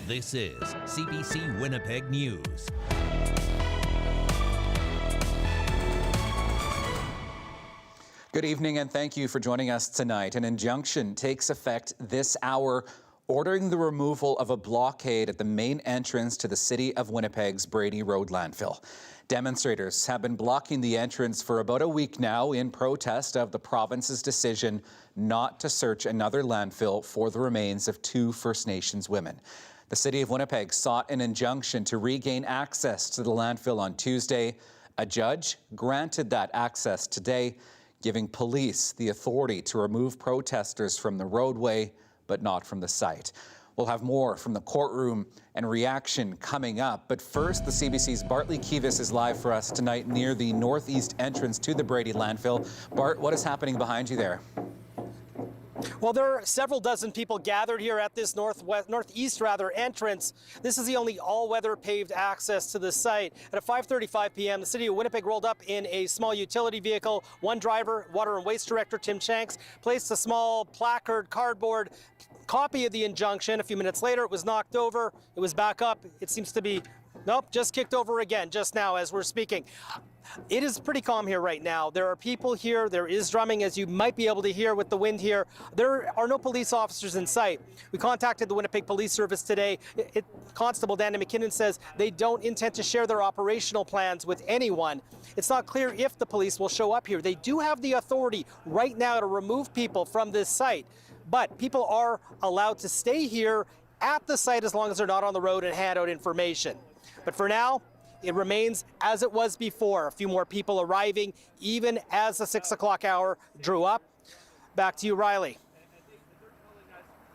This is CBC Winnipeg News. Good evening and thank you for joining us tonight. An injunction takes effect this hour, ordering the removal of a blockade at the main entrance to the City of Winnipeg's Brady Road landfill. Demonstrators have been blocking the entrance for about a week now in protest of the province's decision not to search another landfill for the remains of 2 First Nations women. The City of Winnipeg sought an injunction to regain access to the landfill on Tuesday. A judge granted that access today, giving police the authority to remove protesters from the roadway, but not from the site. We'll have more from the courtroom and reaction coming up. But first, the CBC's Bartley Kivas is live for us tonight near the northeast entrance to the Brady landfill. Bart, what is happening behind you there? Well, there are several dozen people gathered here at this northeast entrance. This is the only all-weather paved access to the site. At 5:35 p.m., the City of Winnipeg rolled up in a small utility vehicle. One driver, Water and Waste Director Tim Shanks, placed a small placard, cardboard copy of the injunction. A few minutes later, it was knocked over. It was back up. It seems to be, nope, just kicked over again just now as we're speaking. It is pretty calm here right now. There are people here. There is drumming, as you might be able to hear with the wind here. There are no police officers in sight. We contacted the Winnipeg Police Service today. Constable Danny McKinnon says they don't intend to share their operational plans with anyone. It's not clear if the police will show up here. They do have the authority right now to remove people from this site, but people are allowed to stay here at the site as long as they're not on the road and hand out information. But for now, it remains as it was before. A few more people arriving, even as the 6 o'clock hour drew up. Back to you, Riley.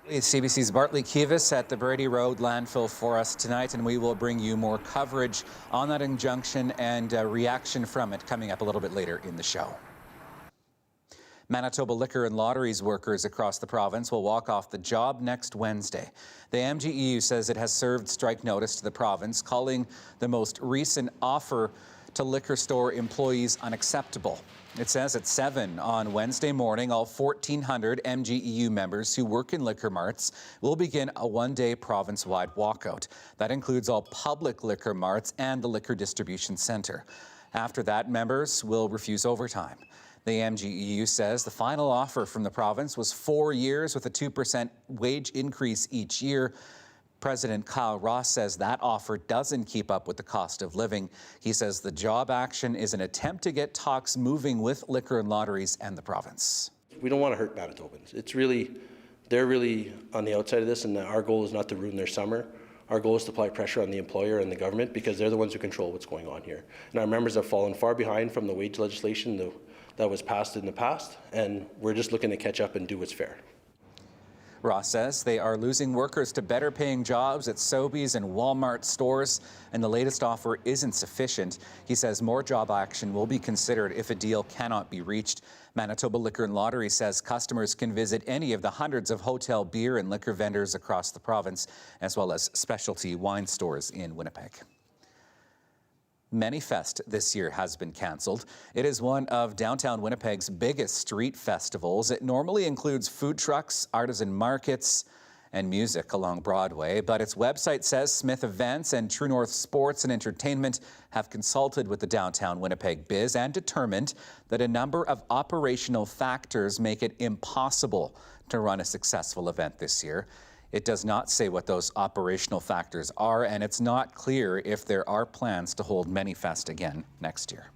CBC's Bartley Kivas at the Brady Road landfill for us tonight, and we will bring you more coverage on that injunction and reaction from it coming up a little bit later in the show. Manitoba Liquor and Lotteries workers across the province will walk off the job next Wednesday. The MGEU says it has served strike notice to the province, calling the most recent offer to liquor store employees unacceptable. It says at 7 on Wednesday morning, all 1,400 MGEU members who work in liquor marts will begin a one-day province-wide walkout. That includes all public liquor marts and the liquor distribution centre. After that, members will refuse overtime. The MGEU says the final offer from the province was 4 years with a 2% wage increase each year. President Kyle Ross says that offer doesn't keep up with the cost of living. He says the job action is an attempt to get talks moving with liquor and lotteries and the province. We don't want to hurt Manitobans. They're really on the outside of this, and our goal is not to ruin their summer. Our goal is to apply pressure on the employer and the government because they're the ones who control what's going on here. And our members have fallen far behind from the wage legislation that was passed in the past, and we're just looking to catch up and do what's fair. Ross says they are losing workers to better paying jobs at Sobeys and Walmart stores, and the latest offer isn't sufficient. He says more job action will be considered if a deal cannot be reached. Manitoba Liquor and Lottery says customers can visit any of the hundreds of hotel beer and liquor vendors across the province, as well as specialty wine stores in Winnipeg. Manifest this year has been cancelled. It is one of downtown Winnipeg's biggest street festivals. It normally includes food trucks, artisan markets, and music along Broadway, but its website says Smith Events and True North Sports and Entertainment have consulted with the downtown Winnipeg Biz and determined that a number of operational factors make it impossible to run a successful event this year. It does not say what those operational factors are, and it's not clear if there are plans to hold Manifest again next year.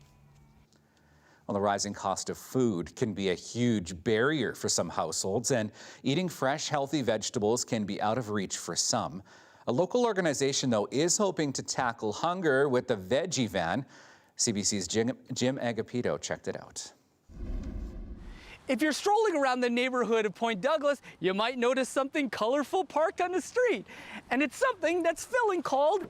Well, the rising cost of food can be a huge barrier for some households, and eating fresh, healthy vegetables can be out of reach for some. A local organization, though, is hoping to tackle hunger with the Veggie van. CBC's Jim Agapito checked it out. If you're strolling around the neighborhood of Point Douglas, you might notice something colorful parked on the street. And it's something that's filling called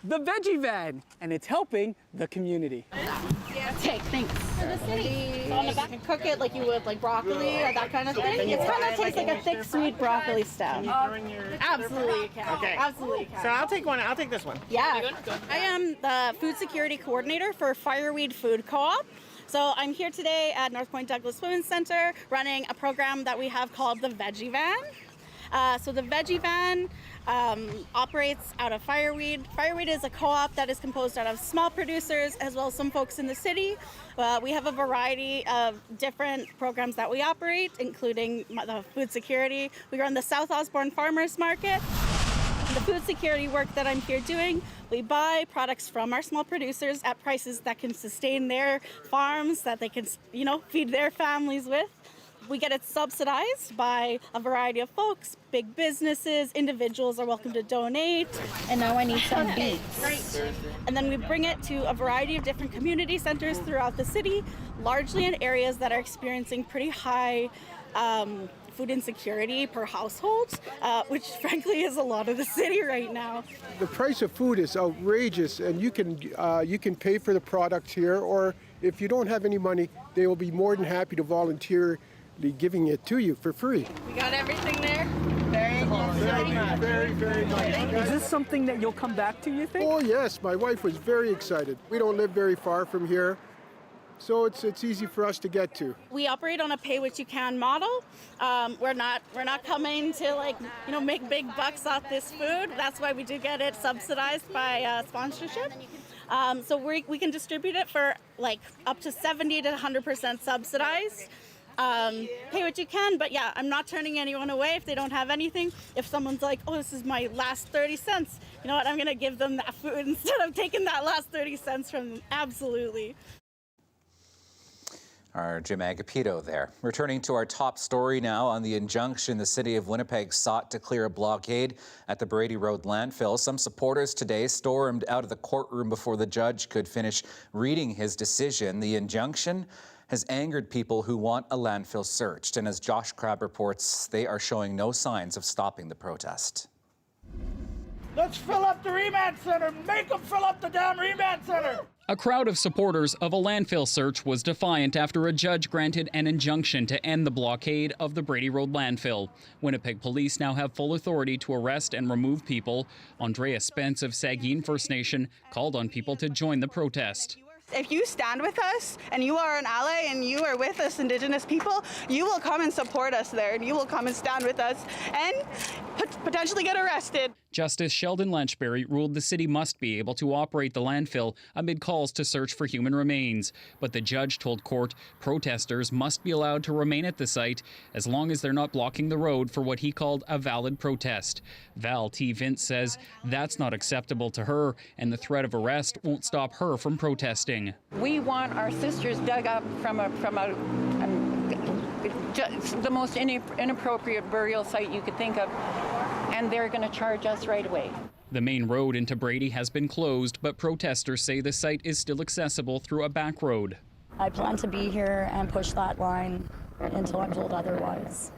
the Veggie van, and it's helping the community. Okay, thanks. For the city. So on the back, you can cook it like you would like broccoli or that kind of thing. It kind of tastes like a thick, sweet broccoli stuff. Absolutely, you can. Okay. Absolutely, you can. So I'll take one. I'll take this one. Yeah. I am the food security coordinator for Fireweed Food Co-op. So I'm here today at North Point Douglas Women's Center running a program that we have called the Veggie Van. So the Veggie van operates out of Fireweed. Fireweed is a co-op that is composed out of small producers as well as some folks in the city. We have a variety of different programs that we operate, including the food security. We run the South Osborne Farmers Market. The food security work that I'm here doing, we buy products from our small producers at prices that can sustain their farms, that they can, feed their families with. We get it subsidized by a variety of folks, big businesses, individuals are welcome to donate. And now I need some beets. Great. And then we bring it to a variety of different community centers throughout the city, largely in areas that are experiencing pretty high food insecurity per household, which frankly is a lot of the city right now. The price of food is outrageous, and you can pay for the products here, or if you don't have any money, they will be more than happy to volunteer giving it to you for free. We got everything there. Very much. Is this something that you'll come back to, you think? Oh yes, my wife was very excited. We don't live very far from here, so it's easy for us to get to. We operate on a pay-what-you-can model. We're not coming to make big bucks off this food. That's why we do get it subsidized by sponsorship. So we can distribute it for up to 70 to 100% subsidized. Pay what you can, but yeah, I'm not turning anyone away if they don't have anything. If someone's like, oh, this is my last 30 cents, you know what, I'm gonna give them that food instead of taking that last 30 cents from them. Absolutely. Our Jim Agapito there. Returning to our top story now on the Injunction, the city of Winnipeg sought to clear a blockade at the Brady Road landfill. Some supporters today stormed out of the courtroom before the judge could finish reading his decision. The Injunction has angered people who want a landfill searched, and as Josh Crabb reports, they are showing no signs of stopping the protest. Let's fill up the remand center. Make them fill up the damn remand center. A crowd of supporters of a landfill search was defiant after a judge granted an injunction to end the blockade of the Brady Road landfill. Winnipeg police now have full authority to arrest and remove people. Andrea Spence of Saugeen First Nation called on people to join the protest. If you stand with us and you are an ally and you are with us Indigenous people, you will come and support us there and you will come and stand with us and potentially get arrested. Justice Sheldon Lanchberry ruled the city must be able to operate the landfill amid calls to search for human remains. But the judge told court protesters must be allowed to remain at the site as long as they're not blocking the road for what he called a valid protest. Val T. Vince says that's not acceptable to her, and the threat of arrest won't stop her from protesting. We want our sisters dug up from the most inappropriate burial site you could think of, and they're going to charge us right away. The main road into Brady has been closed, but protesters say the site is still accessible through a back road. I plan to be here and push that line until I'm told otherwise.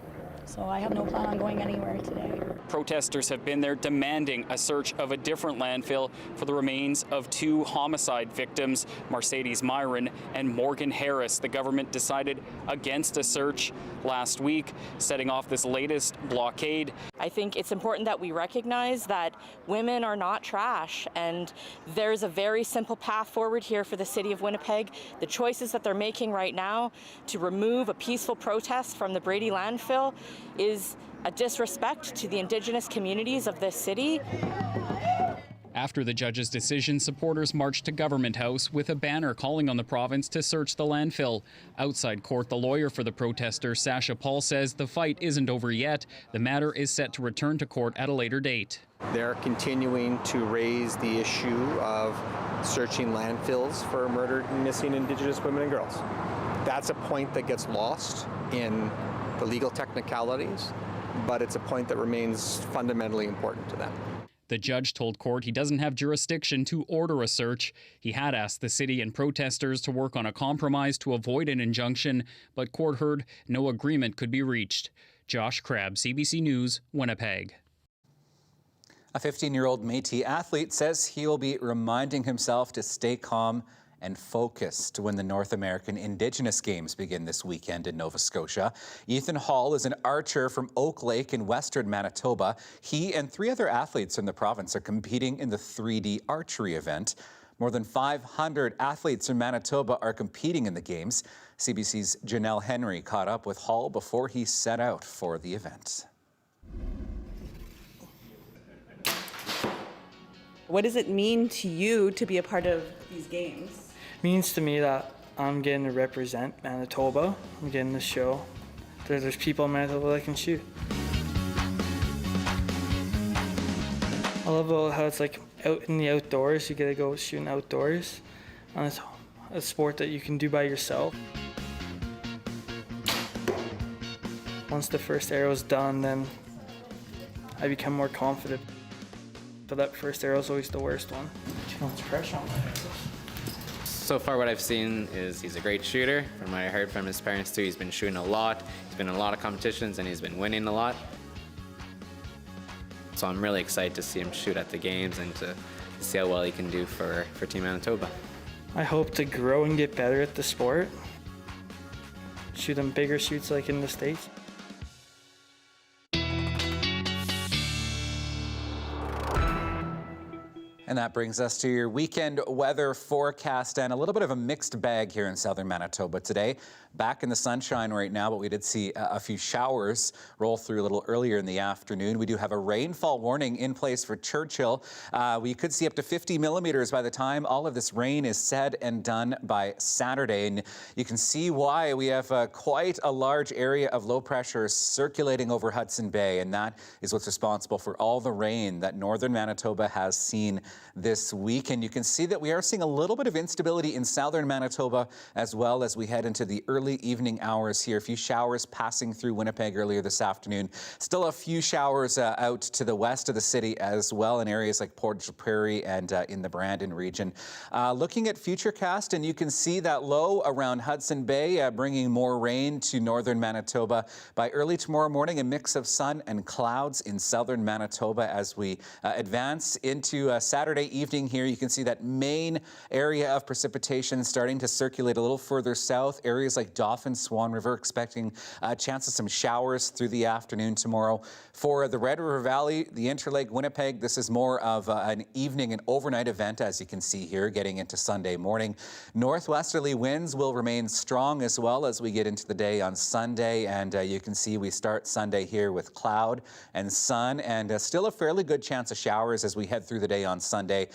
So I have no plan on going anywhere today. Protesters have been there demanding a search of a different landfill for the remains of two homicide victims, Mercedes Myron and Morgan Harris. The government decided against a search last week, setting off this latest blockade. I think it's important that we recognize that women are not trash, and there's a very simple path forward here for the city of Winnipeg. The choices that they're making right now to remove a peaceful protest from the Brady landfill is a disrespect to the Indigenous communities of this city. After the judge's decision, supporters marched to Government House with a banner calling on the province to search the landfill. Outside court, the lawyer for the protesters, Sasha Paul, says the fight isn't over yet. The matter is set to return to court at a later date. They're continuing to raise the issue of searching landfills for murdered and missing Indigenous women and girls. That's a point that gets lost in the legal technicalities, but it's a point that remains fundamentally important to them. The judge told court he doesn't have jurisdiction to order a search. He had asked the city and protesters to work on a compromise to avoid an injunction, but court heard no agreement could be reached. Josh Crabb, CBC News, Winnipeg. A 15-year-old Métis athlete says he will be reminding himself to stay calm and focused when the North American Indigenous Games begin this weekend in Nova Scotia. Ethan Hall is an archer from Oak Lake in western Manitoba. He and 3 other athletes in the province are competing in the 3D archery event. More than 500 athletes in Manitoba are competing in the games. CBC's Janelle Henry caught up with Hall before he set out for the event. What does it mean to you to be a part of these games? It means to me that I'm getting to represent Manitoba. I'm getting to show that there's people in Manitoba that can shoot. I love how it's like out in the outdoors. You get to go shooting outdoors. And it's a sport that you can do by yourself. Once the first arrow's done, then I become more confident. But that first arrow is always the worst one. Too much pressure on my head. So far what I've seen is he's a great shooter. From what I heard from his parents too, he's been shooting a lot. He's been in a lot of competitions and he's been winning a lot. So I'm really excited to see him shoot at the games and to see how well he can do for Team Manitoba. I hope to grow and get better at the sport. Shoot them bigger shoots like in the States. And that brings us to your weekend weather forecast, and a little bit of a mixed bag here in southern Manitoba today. Back in the sunshine right now, but we did see a few showers roll through a little earlier in the afternoon. We do have a rainfall warning in place for Churchill. We could see up to 50 millimeters by the time all of this rain is said and done by Saturday. And you can see why. We have quite a large area of low pressure circulating over Hudson Bay, and that is what's responsible for all the rain that northern Manitoba has seen this week. And you can see that we are seeing a little bit of instability in southern Manitoba as well as we head into the early evening hours here. A few showers passing through Winnipeg earlier this afternoon. Still a few showers out to the west of the city as well in areas like Port Prairie and in the Brandon region. Looking at Futurecast, and you can see that low around Hudson Bay bringing more rain to northern Manitoba. By early tomorrow morning, a mix of sun and clouds in southern Manitoba as we advance into Saturday evening here. You can see that main area of precipitation starting to circulate a little further south. Areas like Dauphin, Swan River expecting a chance of some showers through the afternoon tomorrow. For the Red River Valley, the Interlake, Winnipeg, this is more of an evening and overnight event, as you can see here, getting into Sunday morning. Northwesterly winds will remain strong as well as we get into the day on Sunday, and you can see we start Sunday here with cloud and sun, and still a fairly good chance of showers as we head through the day on Sunday.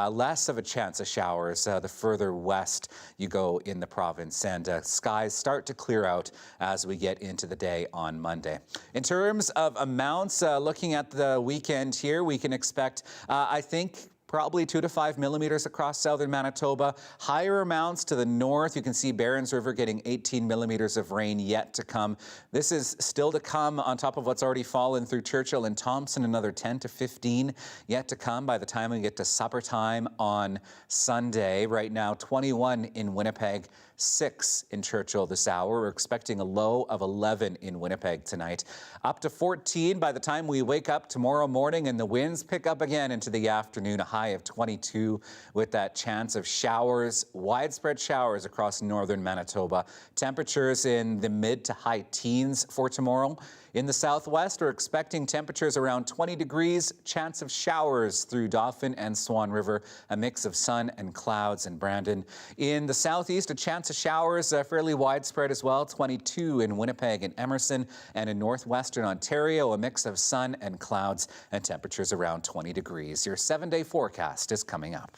Less of a chance of showers the further west you go in the province, and skies start to clear out as we get into the day on Monday. In terms of amounts, looking at the weekend here, we can expect, I think, probably 2 to 5 millimeters across southern Manitoba. Higher amounts to the north. You can see Barons River getting 18 millimeters of rain yet to come. This is still to come on top of what's already fallen through Churchill and Thompson, another 10 to 15 yet to come by the time we get to supper time on Sunday. Right now, 21 in Winnipeg, 6 in Churchill this hour. We're expecting a low of 11 in Winnipeg tonight. Up to 14 by the time we wake up tomorrow morning, and the winds pick up again into the afternoon, a high of 22 with that chance of showers, widespread showers across northern Manitoba. Temperatures in the mid to high teens for tomorrow. In the southwest, we're expecting temperatures around 20 degrees, chance of showers through Dauphin and Swan River, a mix of sun and clouds in Brandon. In the southeast, a chance of showers fairly widespread as well, 22 in Winnipeg and Emerson, and in northwestern Ontario, a mix of sun and clouds and temperatures around 20 degrees. Your 7-day forecast is coming up.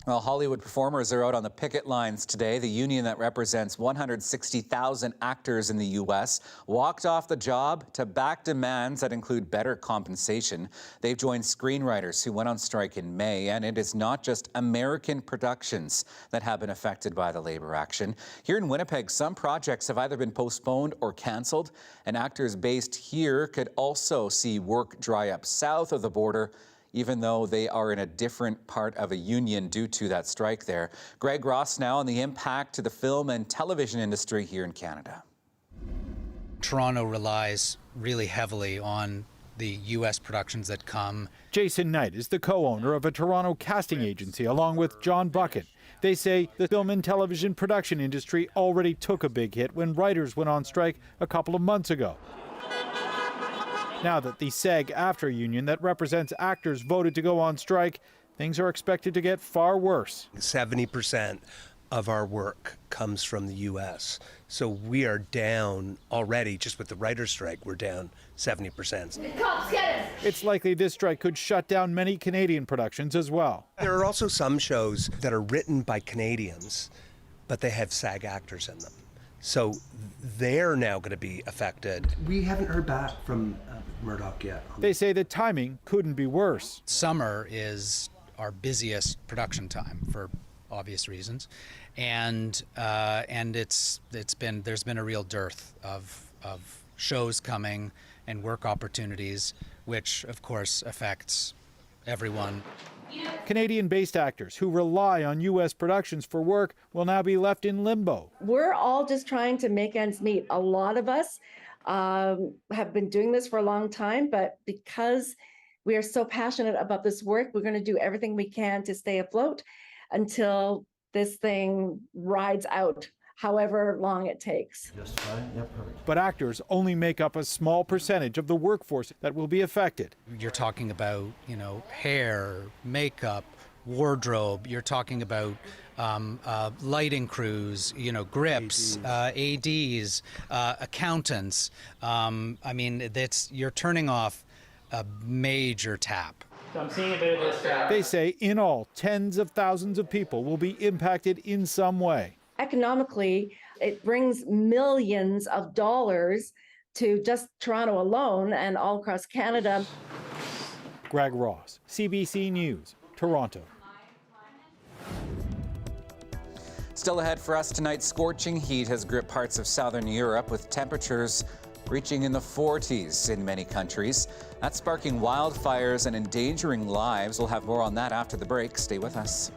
Well, Hollywood performers are out on the picket lines today. The union that represents 160,000 actors in the U.S. walked off the job to back demands that include better compensation. They've joined screenwriters who went on strike in May, and it is not just American productions that have been affected by the labor action. Here in Winnipeg, some projects have either been postponed or canceled, and actors based here could also see work dry up south of the border, even though they are in a different part of a union due to that strike there. Greg Ross now on the impact to the film and television industry here in Canada. Toronto relies really heavily on the U.S. productions that come. Jason Knight is the co-owner of a Toronto casting agency along with John Bucket. They say the film and television production industry already took a big hit when writers went on strike a couple of months ago. Now that the SAG-AFTRA union that represents actors voted to go on strike, things are expected to get far worse. 70% of our work comes from the U.S. So we are down already, just with the writer's strike, we're down 70%. It's likely this strike could shut down many Canadian productions as well. There are also some shows that are written by Canadians, but they have SAG actors in them. So they're now going to be affected. We haven't heard back from Murdoch yet. They say the timing couldn't be worse. Summer is our busiest production time for obvious reasons, and there's been a real dearth of shows coming and work opportunities, which of course affects everyone. Canadian-based actors who rely on U.S. productions for work will now be left in limbo. We're all just trying to make ends meet. A lot of us have been doing this for a long time, but because we are so passionate about this work, we're going to do everything we can to stay afloat until this thing rides out, however long it takes. Just fine. Yeah, perfect. But actors only make up a small percentage of the workforce that will be affected. You're talking about, hair, makeup, wardrobe. You're talking about lighting crews, grips, ADs, accountants. You're turning off a major tap. So I'm seeing a bit of this. They say in all, tens of thousands of people will be impacted in some way. Economically, it brings millions of dollars to just Toronto alone and all across Canada. Greg Ross, CBC News, Toronto. Still ahead for us tonight, scorching heat has gripped parts of southern Europe with temperatures reaching in the 40s in many countries. That's sparking wildfires and endangering lives. We'll have more on that after the break. Stay with us.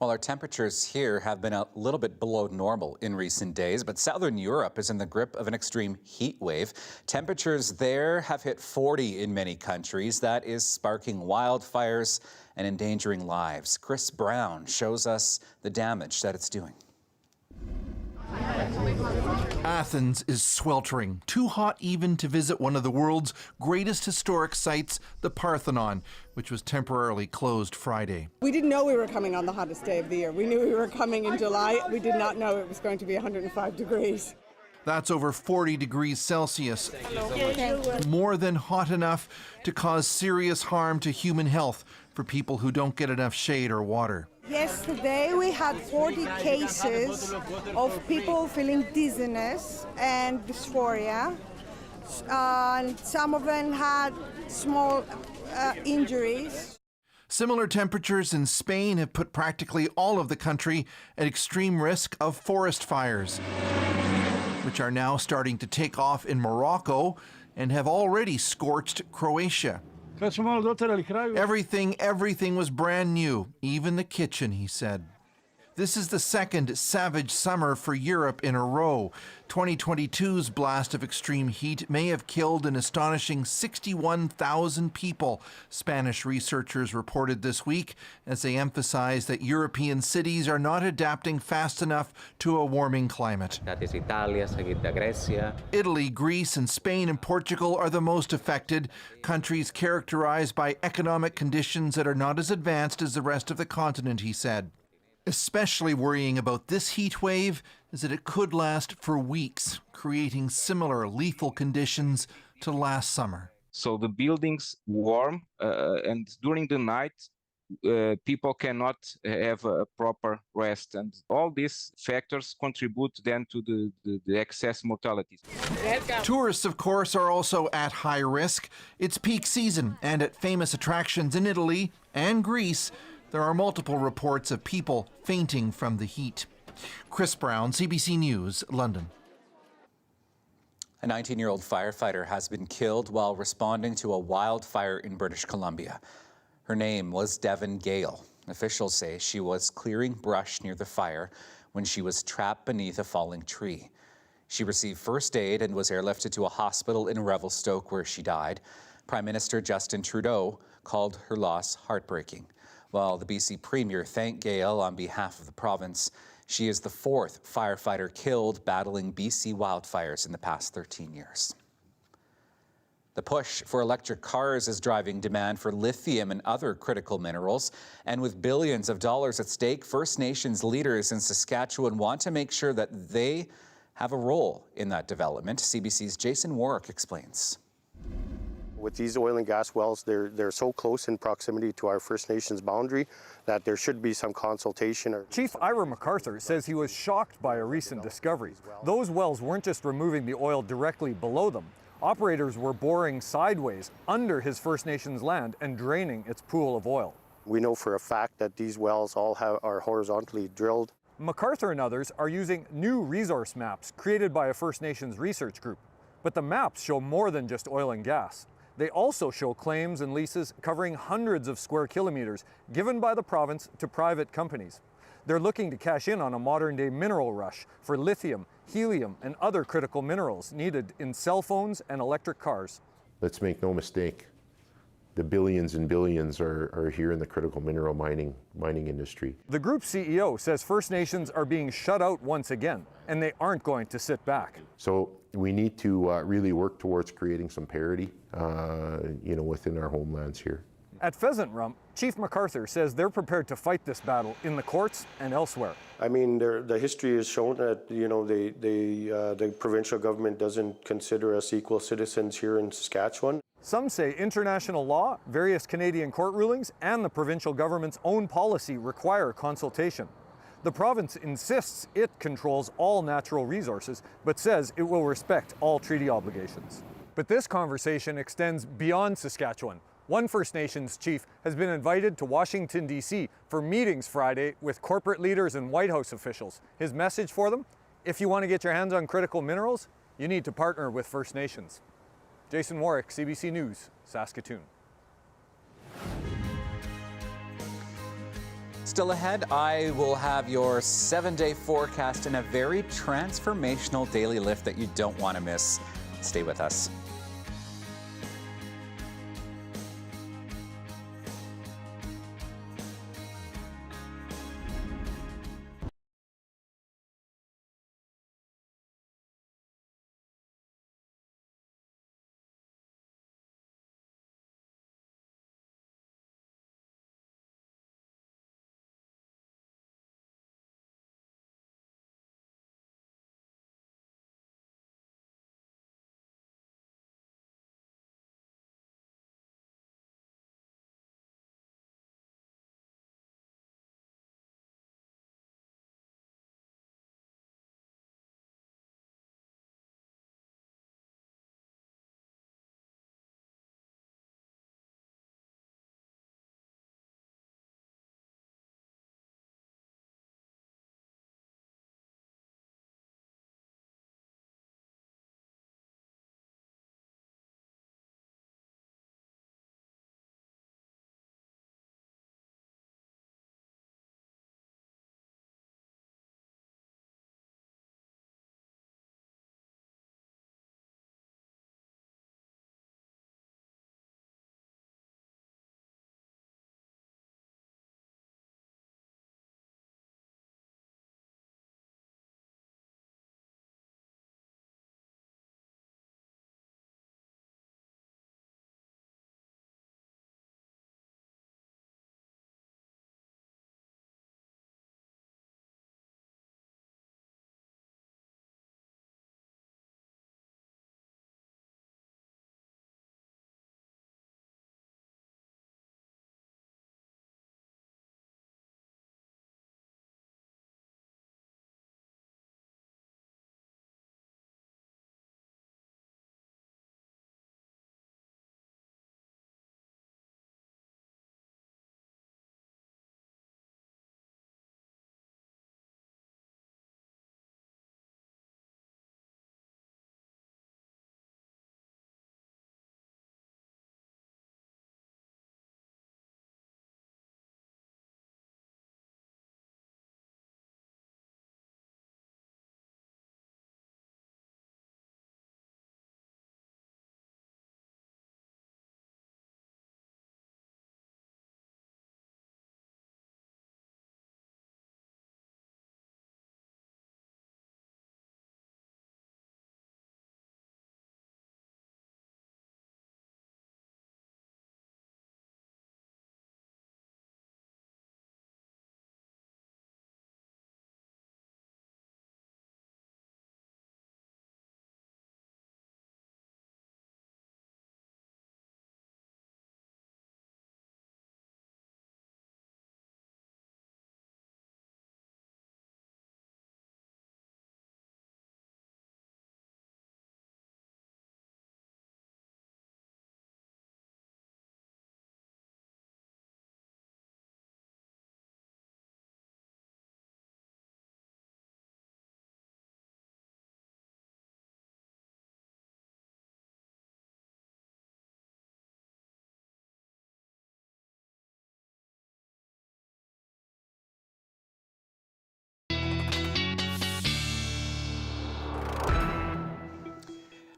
Well, our temperatures here have been a little bit below normal in recent days, but southern Europe is in the grip of an extreme heat wave. Temperatures there have hit 40 in many countries. That is sparking wildfires and endangering lives. Chris Brown shows us the damage that it's doing. Athens is sweltering, too hot even to visit one of the world's greatest historic sites, the Parthenon, which was temporarily closed Friday. We didn't know we were coming on the hottest day of the year. We knew we were coming in July. We did not know it was going to be 105 degrees. That's over 40 degrees Celsius, more than hot enough to cause serious harm to human health for people who don't get enough shade or water. Yesterday we had 40 cases of people feeling dizziness and dysphoria. Some of them had small injuries. Similar temperatures in Spain have put practically all of the country at extreme risk of forest fires, which are now starting to take off in Morocco and have already scorched Croatia. Everything was brand new, even the kitchen, he said. This is the second savage summer for Europe in a row. 2022's blast of extreme heat may have killed an astonishing 61,000 people, Spanish researchers reported this week, as they emphasized that European cities are not adapting fast enough to a warming climate. Italy, Greece, and Spain and Portugal are the most affected, countries characterized by economic conditions that are not as advanced as the rest of the continent, he said. Especially worrying about this heat wave is that it could last for weeks, creating similar lethal conditions to last summer. So the buildings warm, and during the night, people cannot have a proper rest, and all these factors contribute then to the excess mortality. Tourists, of course, are also at high risk. It's peak season, and at famous attractions in Italy and Greece, there are multiple reports of people fainting from the heat. Chris Brown, CBC News, London. A 19-year-old firefighter has been killed while responding to a wildfire in British Columbia. Her name was Devon Gale. Officials say she was clearing brush near the fire when she was trapped beneath a falling tree. She received first aid and was airlifted to a hospital in Revelstoke where she died. Prime Minister Justin Trudeau called her loss heartbreaking. While the BC Premier thanked Gale on behalf of the province, she is the fourth firefighter killed battling BC wildfires in the past 13 years. The push for electric cars is driving demand for lithium and other critical minerals. And with billions of dollars at stake, First Nations leaders in Saskatchewan want to make sure that they have a role in that development. CBC's Jason Warwick explains. With these oil and gas wells, they're so close in proximity to our First Nations boundary that there should be some consultation. Chief Ira MacArthur says he was shocked by a recent discovery. Those wells weren't just removing the oil directly below them. Operators were boring sideways under his First Nations land and draining its pool of oil. We know for a fact that these wells all are horizontally drilled. MacArthur and others are using new resource maps created by a First Nations research group. But the maps show more than just oil and gas. They also show claims and leases covering hundreds of square kilometers given by the province to private companies. They're looking to cash in on a modern-day mineral rush for lithium, helium, and other critical minerals needed in cell phones and electric cars. Let's make no mistake, the billions and billions are here in the critical mineral mining industry. The group's CEO says First Nations are being shut out once again, and they aren't going to sit back. So we need to really work towards creating some parity, within our homelands here. At Pheasant Rump, Chief MacArthur says they're prepared to fight this battle in the courts and elsewhere. I mean, the history has shown that, the provincial government doesn't consider us equal citizens here in Saskatchewan. Some say international law, various Canadian court rulings, and the provincial government's own policy require consultation. The province insists it controls all natural resources, but says it will respect all treaty obligations. But this conversation extends beyond Saskatchewan. One First Nations chief has been invited to Washington, D.C. for meetings Friday with corporate leaders and White House officials. His message for them? If you want to get your hands on critical minerals, you need to partner with First Nations. Jason Warwick, CBC News, Saskatoon. Still ahead, I will have your 7-day forecast and a very transformational daily lift that you don't want to miss. Stay with us.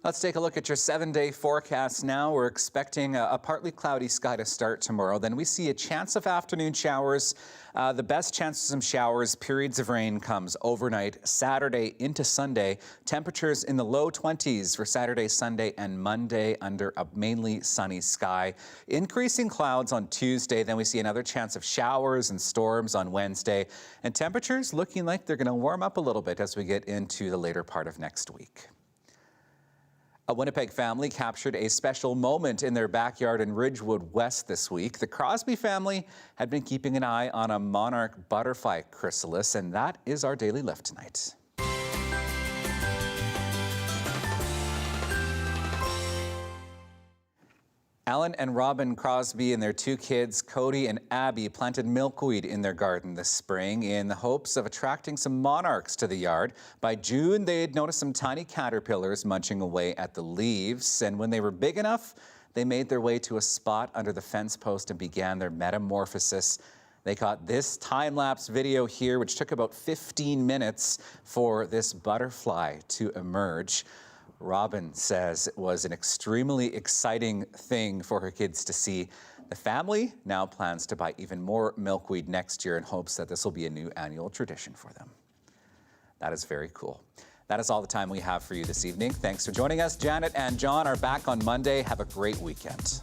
Let's take a look at your 7-day forecast now. We're expecting a partly cloudy sky to start tomorrow. Then we see a chance of afternoon showers. The best chance of some showers, periods of rain comes overnight, Saturday into Sunday. Temperatures in the low 20s for Saturday, Sunday, and Monday under a mainly sunny sky. Increasing clouds on Tuesday. Then we see another chance of showers and storms on Wednesday. And temperatures looking like they're going to warm up a little bit as we get into the later part of next week. A Winnipeg family captured a special moment in their backyard in Ridgewood West this week. The Crosby family had been keeping an eye on a Monarch butterfly chrysalis, and that is our daily lift tonight. Alan and Robin Crosby and their 2 kids, Cody and Abby, planted milkweed in their garden this spring in the hopes of attracting some monarchs to the yard. By June, they had noticed some tiny caterpillars munching away at the leaves, and when they were big enough, they made their way to a spot under the fence post and began their metamorphosis. They caught this time-lapse video here, which took about 15 minutes for this butterfly to emerge. Robin says it was an extremely exciting thing for her kids to see. The family now plans to buy even more milkweed next year in hopes that this will be a new annual tradition for them. That is very cool. That is all the time we have for you this evening. Thanks for joining us. Janet and John are back on Monday. Have a great weekend.